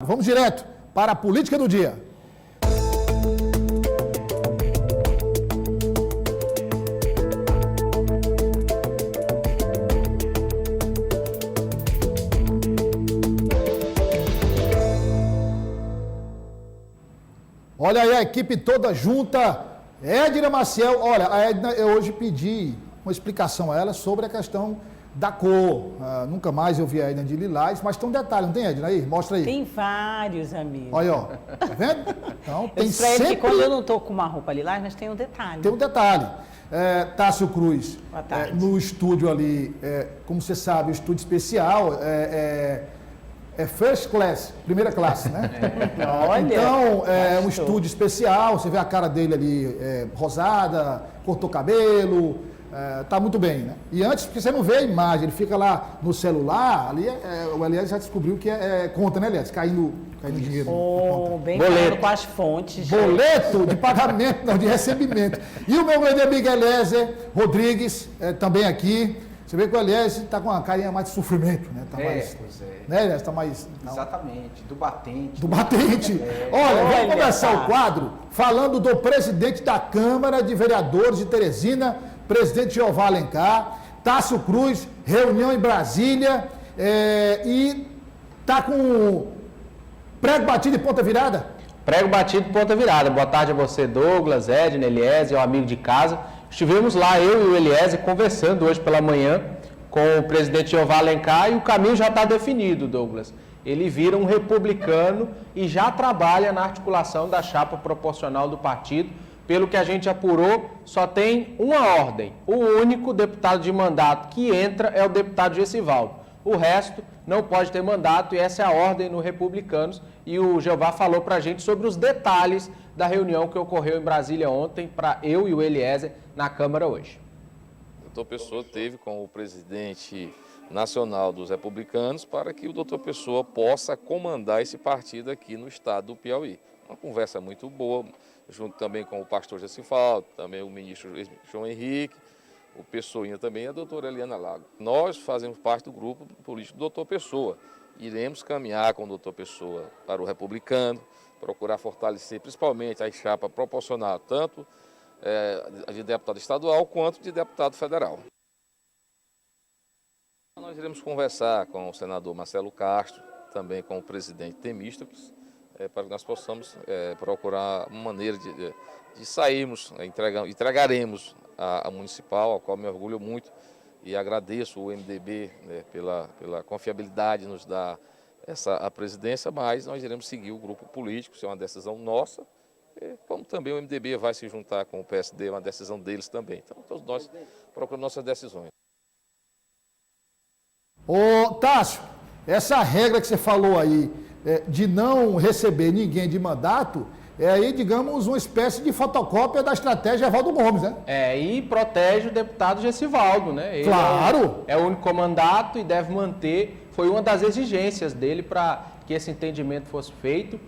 Vamos direto para a política do dia. Olha aí a equipe toda junta. Edna Maciel, olha, a Edna, eu hoje pedi uma explicação a ela sobre a questão da cor. Nunca mais eu vi a Edna de lilás, mas tem um detalhe, não tem, Edna? Aí, mostra aí. Tem vários, amigos. Olha, ó, tá vendo? Então, tem sempre... sempre... quando eu não estou com uma roupa lilás, mas tem um detalhe. Tem um detalhe. Tássio Cruz, Boa tarde. no estúdio ali, como você sabe, o estúdio especial é first class, primeira classe, né? Olha, então, é um estúdio especial, você vê a cara dele ali rosada, cortou cabelo, tá muito bem, né? E antes, porque você não vê a imagem, ele fica lá no celular, ali o Elias já descobriu que é conta, né, Elias? Caindo dinheiro. Bem claro com as fontes. Boleto de pagamento, não, de recebimento. E o meu grande amigo Eliezer Rodrigues, também aqui. Você vê que o Eliezer está com uma carinha mais de sofrimento, né? Tá mais, pois é. Né, Eliezer? Tá mais... Não. Exatamente, do batente. Do batente. Olha, vamos começar o quadro falando do presidente da Câmara de Vereadores de Teresina, presidente Jeová Alencar, Tássio Cruz, reunião em Brasília, e tá com prego batido e ponta virada? Prego batido e ponta virada. Boa tarde a você, Douglas, Edna, Eliezer, o amigo de casa. Estivemos lá, eu e o Eliezer, conversando hoje pela manhã com o presidente Jeová Alencar e o caminho já está definido, Douglas. Ele vira um republicano e já trabalha na articulação da chapa proporcional do partido. Pelo que a gente apurou, só tem uma ordem. O único deputado de mandato que entra é o deputado Gessivaldo. O resto não pode ter mandato e essa é a ordem no Republicanos. E o Jeová falou para a gente sobre os detalhes da reunião que ocorreu em Brasília ontem para eu e o Eliezer na Câmara hoje. O doutor Pessoa teve com o presidente nacional dos republicanos para que o doutor Pessoa possa comandar esse partido aqui no estado do Piauí. Uma conversa muito boa, junto também com o pastor Gessivaldo, também o ministro João Henrique, o Pessoinha também e a doutora Eliana Lago. Nós fazemos parte do grupo político do doutor Pessoa. Iremos caminhar com o doutor Pessoa para o republicano, procurar fortalecer principalmente a chapa proporcional, tanto de deputado estadual quanto de deputado federal. Nós iremos conversar com o senador Marcelo Castro, também com o presidente Temístocles, para que nós possamos procurar uma maneira de sairmos, entregaremos a municipal, ao qual me orgulho muito e agradeço o MDB, né, pela confiabilidade de nos dar a presidência, mas nós iremos seguir o grupo político, isso é uma decisão nossa, como também o MDB vai se juntar com o PSD, é uma decisão deles também. Então, todos nós procuramos nossas decisões. Ô, Tássio, essa regra que você falou aí, de não receber ninguém de mandato, é aí, digamos, uma espécie de fotocópia da estratégia Evaldo Gomes, né? E protege o deputado Gessivaldo, né? Ele claro! É o único mandato e deve manter, foi uma das exigências dele para que esse entendimento fosse feito.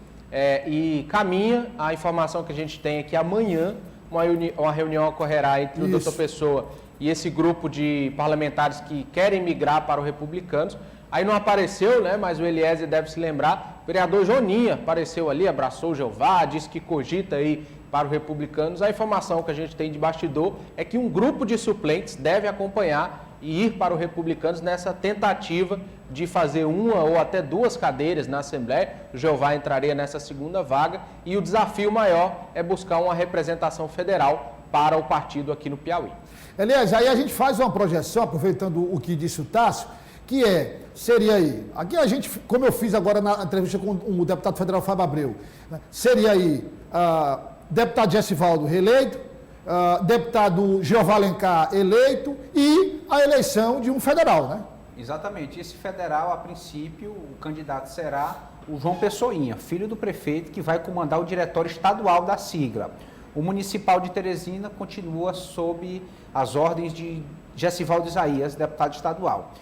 E caminha a informação que a gente tem é que amanhã uma reunião ocorrerá entre o doutor Pessoa e esse grupo de parlamentares que querem migrar para o Republicanos. Aí não apareceu, né? Mas o Eliezer deve se lembrar. O vereador Joninha apareceu ali, abraçou o Jeová, disse que cogita aí para os Republicanos. A informação que a gente tem de bastidor é que um grupo de suplentes deve acompanhar e ir para o Republicanos nessa tentativa de fazer uma ou até duas cadeiras na Assembleia. O Jeová entraria nessa segunda vaga e o desafio maior é buscar uma representação federal para o partido aqui no Piauí. Aliás, aí a gente faz uma projeção, aproveitando o que disse o Tássio, que seria aí, aqui a gente, como eu fiz agora na entrevista com o deputado federal Fábio Abreu, né, seria aí deputado Gessivaldo reeleito, deputado Jeová Alencar eleito e a eleição de um federal, né? Exatamente. Esse federal, a princípio, o candidato será o João Pessoinha, filho do prefeito, que vai comandar o diretório estadual da sigla. O municipal de Teresina continua sob as ordens de Gessivaldo Isaías, deputado estadual.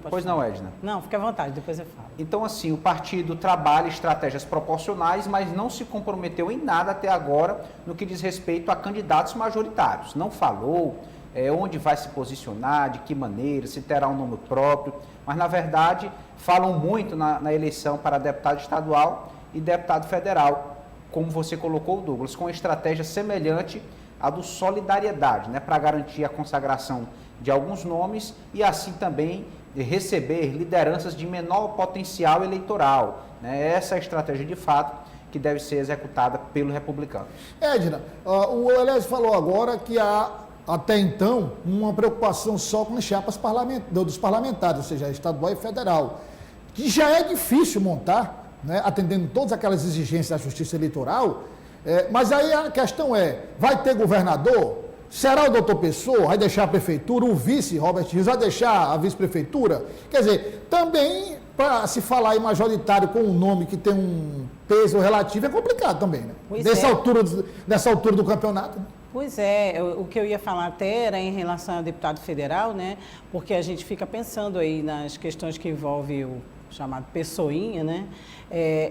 Pois não, Edna? Não, fique à vontade, depois eu falo. Então, assim, o partido trabalha estratégias proporcionais, mas não se comprometeu em nada até agora no que diz respeito a candidatos majoritários. Não falou onde vai se posicionar, de que maneira, se terá um nome próprio, mas na verdade falam muito na eleição para deputado estadual e deputado federal, como você colocou, Douglas, com uma estratégia semelhante à do Solidariedade, né, para garantir a consagração de alguns nomes e assim também receber lideranças de menor potencial eleitoral. Né? Essa é a estratégia de fato que deve ser executada pelo republicano. Edna, o Elias falou agora que há, até então, uma preocupação só com as chapas dos parlamentares, ou seja, estadual e federal, que já é difícil montar, né, atendendo todas aquelas exigências da justiça eleitoral, mas aí a questão vai ter governador? Será o doutor Pessoa? Vai deixar a prefeitura? O vice, Robert Rios, vai deixar a vice-prefeitura? Quer dizer, também, para se falar em majoritário com um nome que tem um peso relativo, é complicado também, né? Nessa altura do campeonato. Né? Pois é, o que eu ia falar até era em relação ao deputado federal, né? Porque a gente fica pensando aí nas questões que envolvem o chamado Pessoinha, né?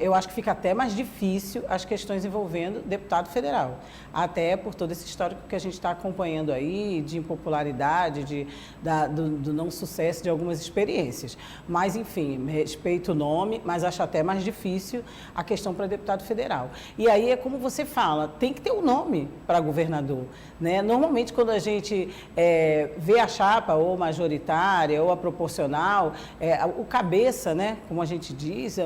Eu acho que fica até mais difícil as questões envolvendo deputado federal, até por todo esse histórico que a gente está acompanhando aí, de impopularidade, do não sucesso de algumas experiências. Mas, enfim, respeito o nome, mas acho até mais difícil a questão para deputado federal. E aí é como você fala, tem que ter um nome para governador, né? Normalmente, quando a gente vê a chapa ou majoritária ou a proporcional, o cabeça, né, como a gente diz,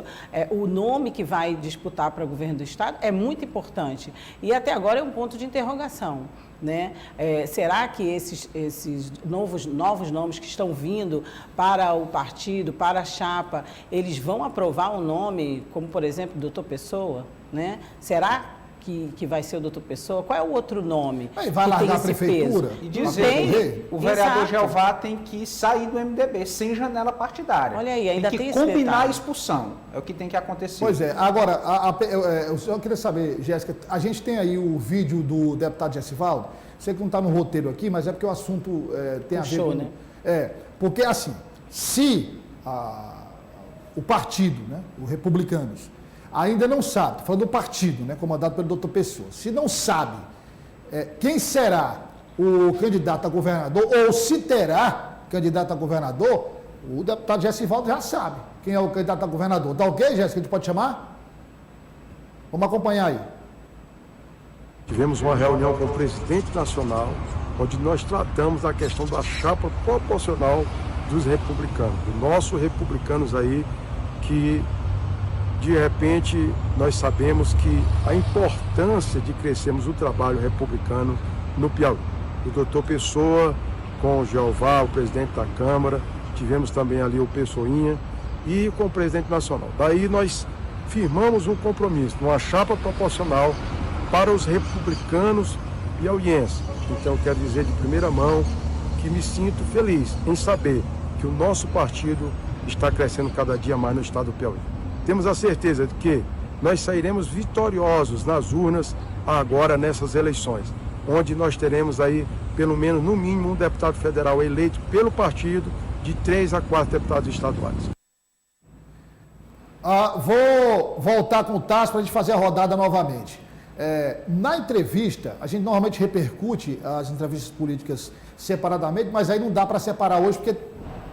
o nome que vai disputar para o governo do estado é muito importante. E até agora é um ponto de interrogação, né? Será que esses novos nomes que estão vindo para o partido, para a chapa, eles vão aprovar um nome, como por exemplo, doutor Pessoa, né? Será que vai ser o doutor Pessoa? Qual é o outro nome? Aí vai largar a prefeitura? E dizer, o vereador Jeová tem que sair do MDB, sem janela partidária. Olha aí, ainda tem que combinar a expulsão. É o que tem que acontecer. Pois é. Agora, eu queria saber, Jéssica, a gente tem aí o vídeo do deputado Gessivaldo. Sei que não está no roteiro aqui, mas é porque o assunto tem a ver com... né? Porque assim, se o partido, né, os republicanos, ainda não sabe, estou falando do partido, né, comandado pelo doutor Pessoa, se não sabe quem será o candidato a governador, ou se terá candidato a governador, o deputado Gessivaldo já sabe quem é o candidato a governador. Tá ok, Jéssica? A gente pode chamar? Vamos acompanhar aí. Tivemos uma reunião com o presidente nacional, onde nós tratamos da questão da chapa proporcional dos republicanos, dos nossos republicanos aí, que de repente nós sabemos que a importância de crescermos o trabalho republicano no Piauí. O doutor Pessoa com o Jeová, o presidente da Câmara, tivemos também ali o Pessoinha e com o presidente nacional. Daí nós firmamos um compromisso, uma chapa proporcional para os republicanos piauienses. Então eu quero dizer de primeira mão que me sinto feliz em saber que o nosso partido está crescendo cada dia mais no estado do Piauí. Temos a certeza de que nós sairemos vitoriosos nas urnas agora nessas eleições, onde nós teremos aí, pelo menos, no mínimo, um deputado federal eleito pelo partido, de 3 a 4 deputados estaduais. Vou voltar com o Tasso para a gente fazer a rodada novamente. Na entrevista, a gente normalmente repercute as entrevistas políticas separadamente, mas aí não dá para separar hoje, porque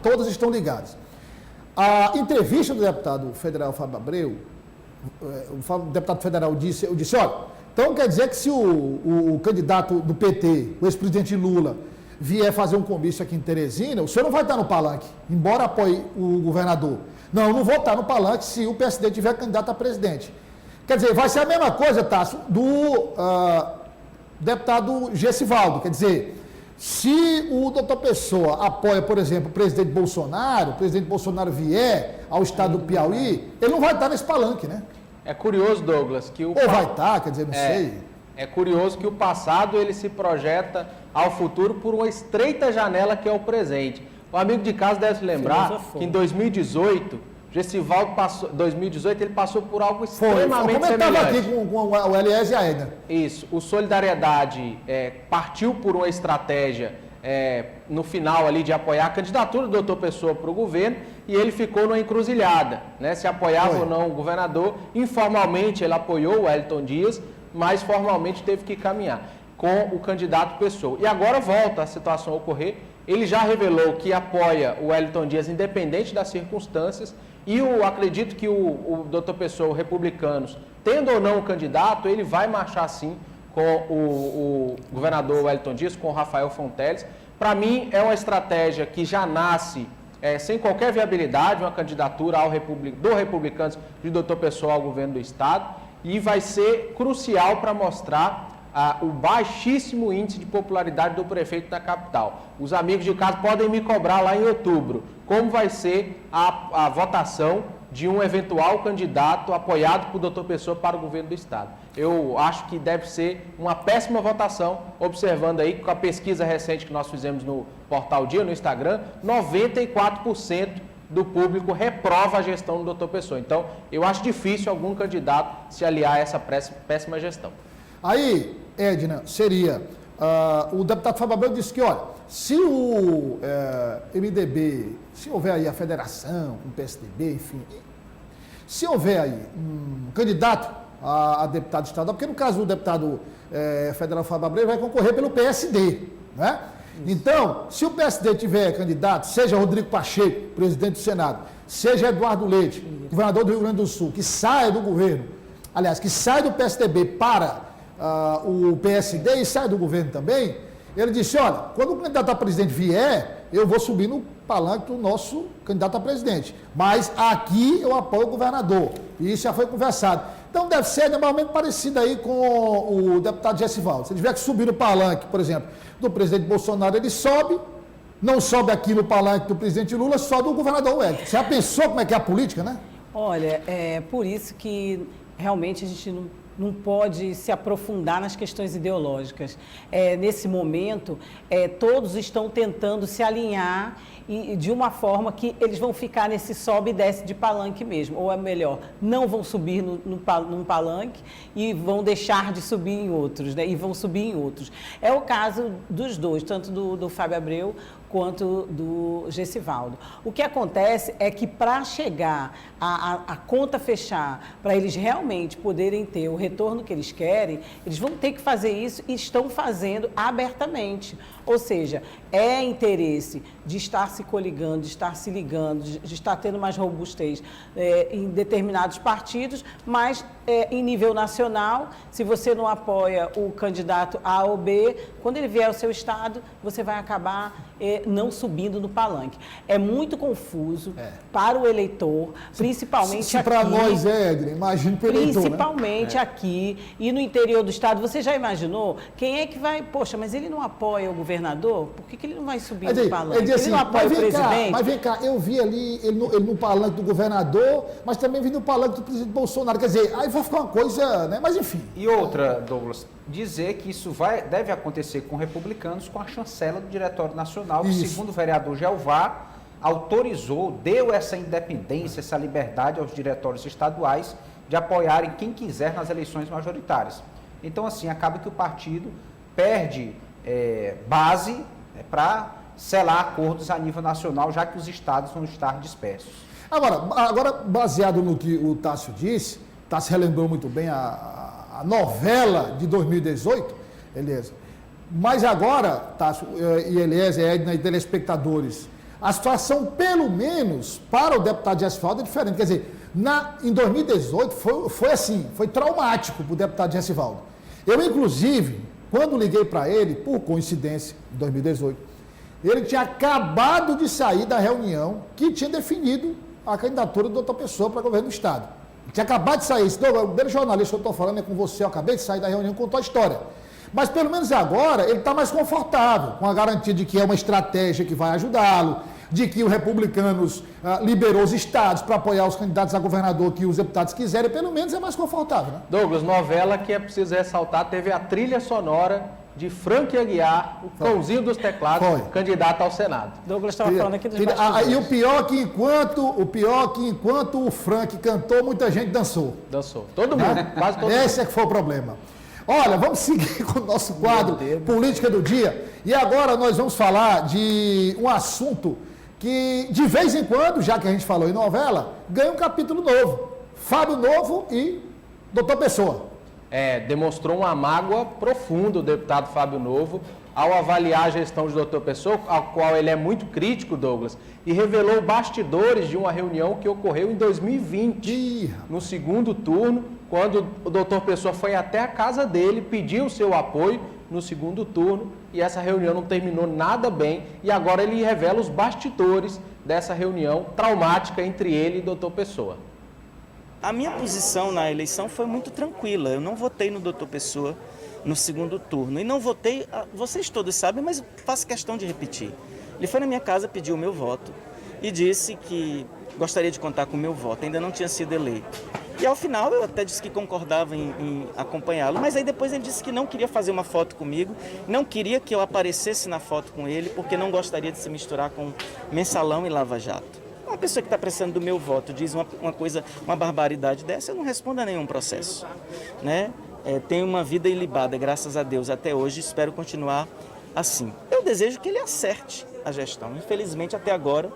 todas estão ligadas. A entrevista do deputado federal Fábio Abreu, o deputado federal disse, olha, então quer dizer que se o candidato do PT, o ex-presidente Lula, vier fazer um comício aqui em Teresina, o senhor não vai estar no palanque, embora apoie o governador. Não vou estar no palanque se o PSD tiver candidato a presidente. Quer dizer, vai ser a mesma coisa, Tasso, do deputado Gessivaldo. Quer dizer, se o doutor Pessoa apoia, por exemplo, o presidente Bolsonaro vier ao estado do Piauí, ele não vai estar nesse palanque, né? É curioso, Douglas, que o... Ou vai estar, quer dizer, não sei. É curioso que o passado ele se projeta ao futuro por uma estreita janela que é o presente. O amigo de casa deve se lembrar que em 2018, Gessivaldo ele passou por algo extremamente semelhante. Eu estava aqui com o Elias e a Edna. Isso. O Solidariedade partiu por uma estratégia no final ali de apoiar a candidatura do doutor Pessoa para o governo e ele ficou numa encruzilhada, né? Se apoiava ou não o governador. Informalmente ele apoiou o Wellington Dias, mas formalmente teve que caminhar. com o candidato Pessoa. E agora volta a situação a ocorrer. Ele já revelou que apoia o Wellington Dias, independente das circunstâncias, e eu acredito que o doutor Pessoa, republicanos, tendo ou não o candidato, ele vai marchar sim com o governador Wellington Dias, com o Rafael Fonteles. Para mim, é uma estratégia que já nasce sem qualquer viabilidade, uma candidatura do Republicanos de doutor Pessoa ao governo do Estado, e vai ser crucial para mostrar o baixíssimo índice de popularidade do prefeito da capital. Os amigos de casa podem me cobrar lá em outubro como vai ser a votação de um eventual candidato apoiado por doutor Pessoa para o governo do Estado. Eu acho que deve ser uma péssima votação, observando aí com a pesquisa recente que nós fizemos no Portal Dia, no Instagram, 94% do público reprova a gestão do doutor Pessoa. Então, eu acho difícil algum candidato se aliar a essa péssima gestão. Aí, Edna, seria, o deputado Fábio Abreu disse que, olha, se o MDB, se houver aí a federação, o PSDB, enfim, se houver aí um candidato a deputado estadual, porque no caso do deputado federal Fábio Abreu vai concorrer pelo PSD, né? Então, se o PSD tiver candidato, seja Rodrigo Pacheco, presidente do Senado, seja Eduardo Leite, governador do Rio Grande do Sul, que saia do governo, aliás, que sai do PSDB para o PSD e sai do governo também, ele disse, olha, quando o candidato a presidente vier, eu vou subir no palanque do nosso candidato a presidente, mas aqui eu apoio o governador, e isso já foi conversado. Então deve ser normalmente parecido aí com o deputado Gessivaldo. Se ele tiver que subir no palanque, por exemplo, do presidente Bolsonaro, ele sobe, não sobe aqui no palanque do presidente Lula, sobe do governador Wellington. Você já pensou como é que é a política, né? Olha, é por isso que realmente a gente não pode se aprofundar nas questões ideológicas. Nesse momento, todos estão tentando se alinhar e de uma forma que eles vão ficar nesse sobe e desce de palanque mesmo. Ou é melhor, não vão subir num palanque e vão deixar de subir em outros, né? E vão subir em outros. É o caso dos dois, tanto do Fábio Abreu quanto do Gessivaldo. O que acontece é que para chegar a conta fechar, para eles realmente poderem ter o retorno que eles querem, eles vão ter que fazer isso e estão fazendo abertamente. Ou seja, é interesse de estar se coligando, de estar se ligando, de estar tendo mais robustez em determinados partidos, mas em nível nacional, se você não apoia o candidato A ou B, quando ele vier ao seu estado, você vai acabar não subindo no palanque. É muito confuso para o eleitor, principalmente se aqui. Para nós Edna, imagina para o eleitor, principalmente aqui e no interior do estado. Você já imaginou? Quem é que vai... Poxa, mas ele não apoia o governador? Por que ele não vai subir no palanque? Ele não apoia o presidente? Mas vem cá, eu vi ali ele no palanque do governador, mas também vi no palanque do presidente Bolsonaro. Quer dizer, aí vai ficar uma coisa, né? Mas enfim. E outra, Douglas, dizer que isso deve acontecer com republicanos com a chancela do Diretório Nacional, que, segundo o vereador Jeová, autorizou, deu essa independência, essa liberdade aos diretórios estaduais de apoiarem quem quiser nas eleições majoritárias. Então, assim, acaba que o partido perde base para selar acordos a nível nacional, já que os estados vão estar dispersos. Agora baseado no que o Tássio disse, Tássio relembrou muito bem a novela de 2018, Eliezer. Mas agora, Tássio e Eliezer, Edna e telespectadores, a situação, pelo menos, para o deputado Gessivaldo é diferente. Quer dizer, em 2018 foi assim, foi traumático para o deputado Gessivaldo. Eu, inclusive, quando liguei para ele, por coincidência, em 2018, ele tinha acabado de sair da reunião que tinha definido a candidatura do doutor Pessoa para governo do Estado. Ele tinha acabado de sair. O primeiro jornalista que eu estou falando é com você, eu acabei de sair da reunião, contou a história. Mas, pelo menos agora, ele está mais confortável, com a garantia de que é uma estratégia que vai ajudá-lo, de que os republicanos liberou os estados para apoiar os candidatos a governador que os deputados quiserem, pelo menos é mais confortável, né? Douglas, novela que é preciso ressaltar, teve a trilha sonora de Frank Aguiar, o cãozinho dos teclados, candidato ao Senado. Douglas estava falando aqui dos bastidores. E o pior que enquanto o Frank cantou, muita gente dançou. Dançou. Todo mundo, quase todo mundo. Esse é que foi o problema. Olha, vamos seguir com o nosso quadro Política do Dia. E agora nós vamos falar de um assunto que, de vez em quando, já que a gente falou em novela, ganha um capítulo novo. Fábio Novo e doutor Pessoa. demonstrou uma mágoa profunda, o deputado Fábio Novo, ao avaliar a gestão de Dr. Pessoa, ao qual ele é muito crítico, Douglas, e revelou bastidores de uma reunião que ocorreu em 2020, no segundo turno, quando o Dr. Pessoa foi até a casa dele, pediu o seu apoio no segundo turno, e essa reunião não terminou nada bem, e agora ele revela os bastidores dessa reunião traumática entre ele e Dr. Pessoa. A minha posição na eleição foi muito tranquila. Eu não votei no Dr. Pessoa no segundo turno. E não votei, vocês todos sabem, mas faço questão de repetir. Ele foi na minha casa, pediu o meu voto e disse que gostaria de contar com o meu voto. Ainda não tinha sido eleito. E ao final eu até disse que concordava em acompanhá-lo, mas aí depois ele disse que não queria fazer uma foto comigo, não queria que eu aparecesse na foto com ele, porque não gostaria de se misturar com Mensalão e Lava Jato. Uma pessoa que está precisando do meu voto diz uma coisa, uma barbaridade dessa, eu não respondo a nenhum processo, né? Tenho uma vida ilibada, graças a Deus, até hoje, espero continuar assim. Eu desejo que ele acerte a gestão. Infelizmente, até agora,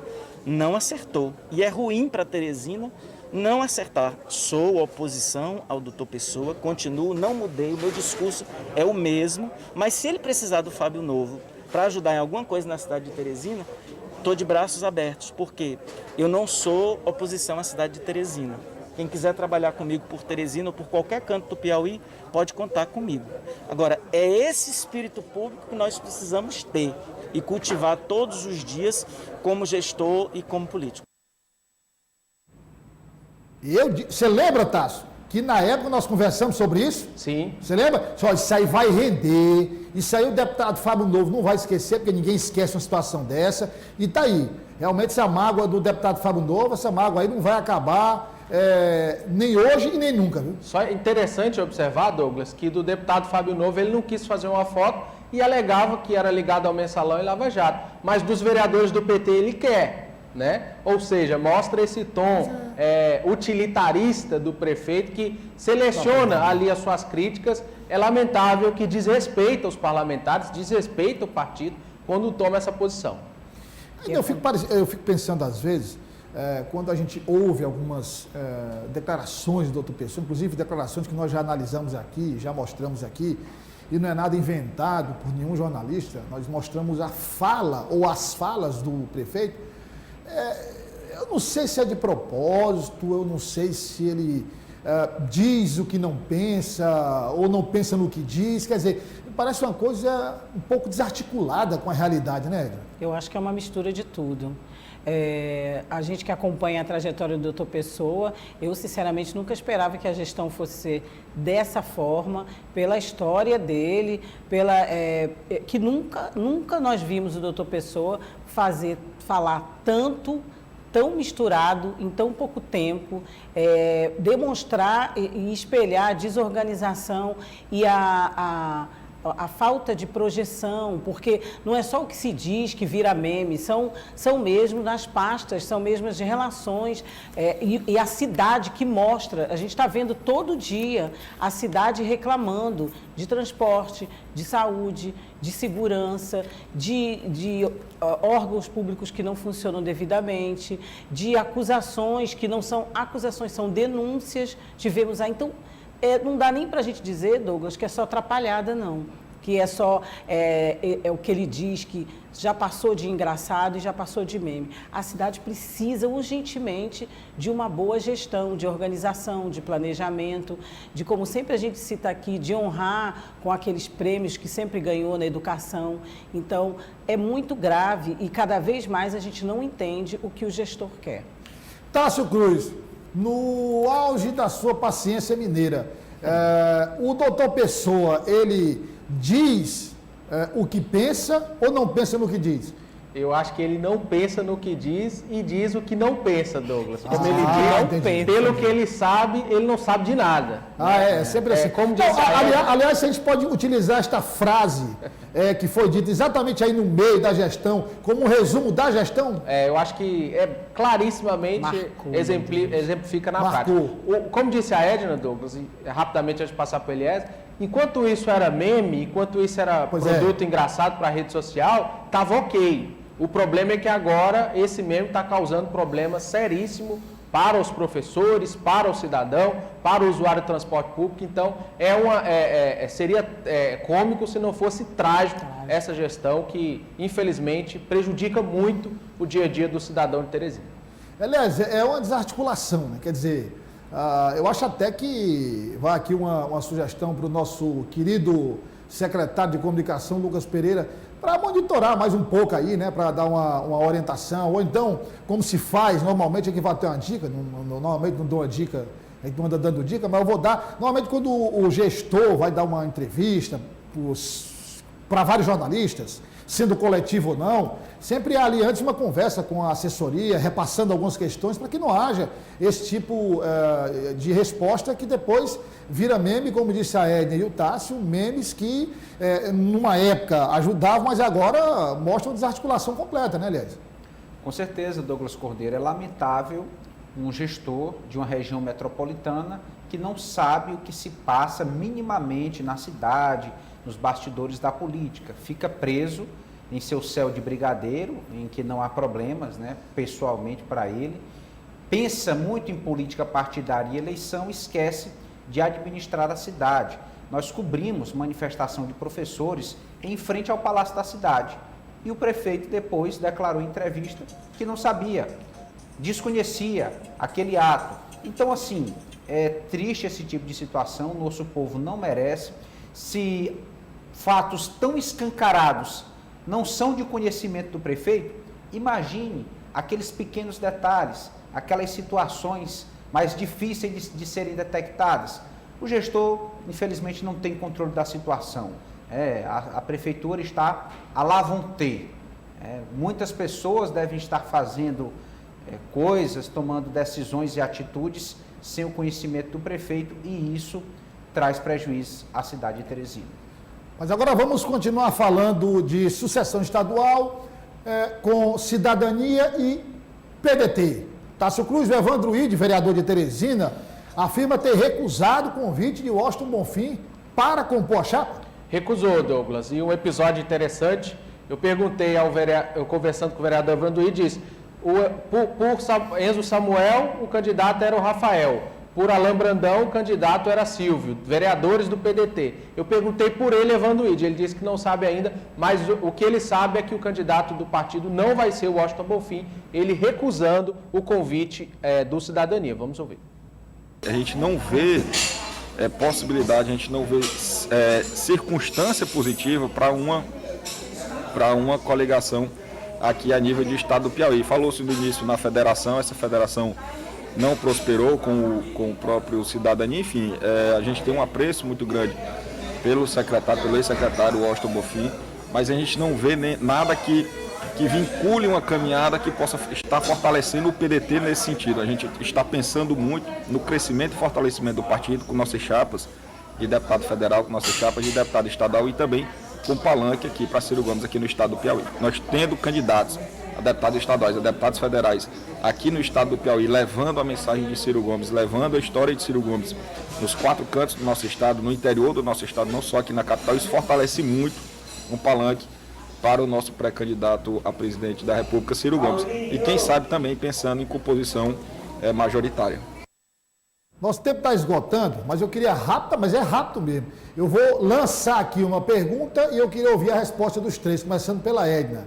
não acertou. E é ruim para Teresina não acertar. Sou oposição ao Dr. Pessoa, continuo, não mudei, o meu discurso é o mesmo, mas se ele precisar do Fábio Novo para ajudar em alguma coisa na cidade de Teresina, estou de braços abertos, porque eu não sou oposição à cidade de Teresina. Quem quiser trabalhar comigo por Teresina ou por qualquer canto do Piauí, pode contar comigo. Agora, é esse espírito público que nós precisamos ter e cultivar todos os dias como gestor e como político. Você lembra, Tasso, que na época nós conversamos sobre isso? Sim. Você lembra? Só isso aí vai render, isso aí o deputado Fábio Novo não vai esquecer, porque ninguém esquece uma situação dessa. E tá aí, realmente essa mágoa do deputado Fábio Novo, essa mágoa aí não vai acabar nem hoje e nem nunca, viu? Só é interessante observar, Douglas, que do deputado Fábio Novo ele não quis fazer uma foto e alegava que era ligado ao Mensalão e Lava Jato. Mas dos vereadores do PT ele quer, né? Ou seja, mostra esse tom utilitarista do prefeito que seleciona ali as suas críticas. É lamentável que desrespeita os parlamentares, desrespeita o partido quando toma essa posição. Eu fico pensando às vezes, quando a gente ouve algumas declarações do Dr. Pessoa, inclusive declarações que nós já analisamos aqui, já mostramos aqui, e não é nada inventado por nenhum jornalista, nós mostramos a fala ou as falas do prefeito. Eu não sei se é de propósito, eu não sei se ele diz o que não pensa ou não pensa no que diz, quer dizer, parece uma coisa um pouco desarticulada com a realidade, né, Edna? Eu acho que é uma mistura de tudo. A gente que acompanha a trajetória do Dr. Pessoa, eu sinceramente nunca esperava que a gestão fosse ser dessa forma, pela história dele, que nunca nós vimos o Dr. Pessoa falar tão misturado em tão pouco tempo, demonstrar e espelhar a desorganização e a falta de projeção, porque não é só o que se diz que vira meme, são mesmo nas pastas, são mesmo as relações e a cidade que mostra, a gente está vendo todo dia a cidade reclamando de transporte, de saúde, de segurança, de órgãos públicos que não funcionam devidamente, de acusações que não são acusações, são denúncias, tivemos aí, então... não dá nem para a gente dizer, Douglas, que é só atrapalhada, não. Que é só o que ele diz, que já passou de engraçado e já passou de meme. A cidade precisa urgentemente de uma boa gestão, de organização, de planejamento, de, como sempre a gente cita aqui, de honrar com aqueles prêmios que sempre ganhou na educação. Então, é muito grave e cada vez mais a gente não entende o que o gestor quer. Tássio Cruz, no auge da sua paciência mineira, o doutor Pessoa, ele diz o que pensa ou não pensa no que diz? Eu acho que ele não pensa no que diz e diz o que não pensa, Douglas. Como ele diz, pelo que ele sabe, ele não sabe de nada. Sempre assim. Como disse aliás, a gente pode utilizar esta frase que foi dita exatamente aí no meio da gestão, como um resumo da gestão? Eu acho que clarissimamente exemplifica na prática. Como disse a Edna, Douglas, e rapidamente antes de passar para o Eliezer, enquanto isso era meme, enquanto isso era produto engraçado para a rede social, estava ok. O problema é que agora esse meme está causando problema seríssimo para os professores, para o cidadão, para o usuário de transporte público. Então, seria cômico se não fosse trágico essa gestão que, infelizmente, prejudica muito o dia a dia do cidadão de Teresina. Aliás, é uma desarticulação, né? Quer dizer, eu acho até que vai aqui uma sugestão para o nosso querido secretário de Comunicação, Lucas Pereira, para monitorar mais um pouco aí, né, para dar uma orientação, ou então, como se faz, normalmente aqui vai ter uma dica, normalmente não dou uma dica, a gente não anda dando dica, mas eu vou dar, normalmente quando o gestor vai dar uma entrevista para vários jornalistas, sendo coletivo ou não, sempre há ali antes uma conversa com a assessoria, repassando algumas questões, para que não haja esse tipo de resposta que depois vira meme, como disse a Edna e o Tássio, memes que numa época ajudavam, mas agora mostram desarticulação completa, né, aliás? Com certeza, Douglas Cordeiro, é lamentável um gestor de uma região metropolitana que não sabe o que se passa minimamente na cidade, nos bastidores da política, fica preso em seu céu de brigadeiro, em que não há problemas, né, pessoalmente para ele, pensa muito em política partidária e eleição, esquece de administrar a cidade. Nós cobrimos manifestação de professores em frente ao Palácio da Cidade e o prefeito depois declarou em entrevista que não sabia, desconhecia aquele ato. Então, assim, é triste esse tipo de situação, o nosso povo não merece. Se fatos tão escancarados não são de conhecimento do prefeito, imagine aqueles pequenos detalhes, aquelas situações mais difíceis de serem detectadas. O gestor, infelizmente, não tem controle da situação. A prefeitura está à la vontade. Muitas pessoas devem estar fazendo coisas, tomando decisões e atitudes sem o conhecimento do prefeito, e isso traz prejuízo à cidade de Teresina. Mas agora vamos continuar falando de sucessão estadual com cidadania e PDT. Tássio Cruz, o Evandro Ide, vereador de Teresina, afirma ter recusado o convite de Washington Bonfim para compor a chapa. Recusou, Douglas. E um episódio interessante, eu perguntei eu conversando com o vereador Evandro Ide, disse, por Enzo Samuel, o candidato era o Rafael. Por Alain Brandão, o candidato era Silvio, vereadores do PDT. Eu perguntei por ele, Evandro Ide, ele disse que não sabe ainda, mas o que ele sabe é que o candidato do partido não vai ser o Washington Bonfim, ele recusando o convite do Cidadania. Vamos ouvir. A gente não vê possibilidade, a gente não vê circunstância positiva para uma coligação aqui a nível de estado do Piauí. Falou-se no início na federação, essa federação não prosperou com o próprio Cidadania, enfim, a gente tem um apreço muito grande pelo ex-secretário Washington Bonfim, mas a gente não vê nada que vincule uma caminhada que possa estar fortalecendo o PDT nesse sentido. A gente está pensando muito no crescimento e fortalecimento do partido com nossas chapas de deputado federal, com nossas chapas de deputado estadual e também com palanque aqui para Ciro Gomes aqui no estado do Piauí. Nós tendo candidatos a deputados estaduais, a deputados federais aqui no estado do Piauí, levando a mensagem de Ciro Gomes, levando a história de Ciro Gomes nos 4 cantos do nosso estado, no interior do nosso estado, não só aqui na capital, isso fortalece muito um palanque para o nosso pré-candidato a presidente da República, Ciro Gomes. E quem sabe também pensando em composição majoritária. Nosso tempo está esgotando, mas eu queria rápido, mas é rápido mesmo. Eu vou lançar aqui uma pergunta e eu queria ouvir a resposta dos três, começando pela Edna.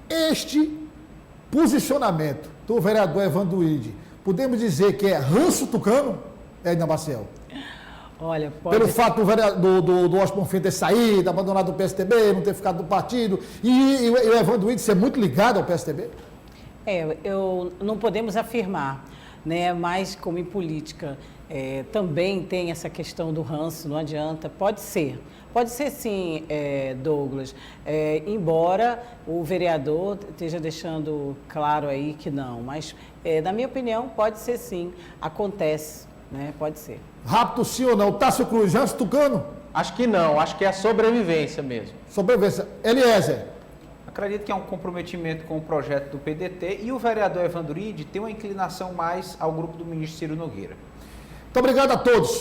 Este posicionamento do vereador Evandro Ide, podemos dizer que é ranço tucano, Edna Maciel? Olha, pode... Pelo fato do Washington Bonfim ter saído, abandonado o PSDB, não ter ficado do partido, e o Evandro Ide ser muito ligado ao PSDB? Não podemos afirmar, né? Mas como em política também tem essa questão do ranço, não adianta, pode ser sim, Douglas, embora o vereador esteja deixando claro aí que não, mas na minha opinião pode ser sim, acontece, né? Pode ser. Rápido sim ou não? Tássio Cruz, ranço tucano? Acho que não, acho que é a sobrevivência mesmo. Sobrevivência. Eliezer? Acredito que é um comprometimento com o projeto do PDT e o vereador Evandro Ide tem uma inclinação mais ao grupo do ministro Ciro Nogueira. Muito obrigado a todos.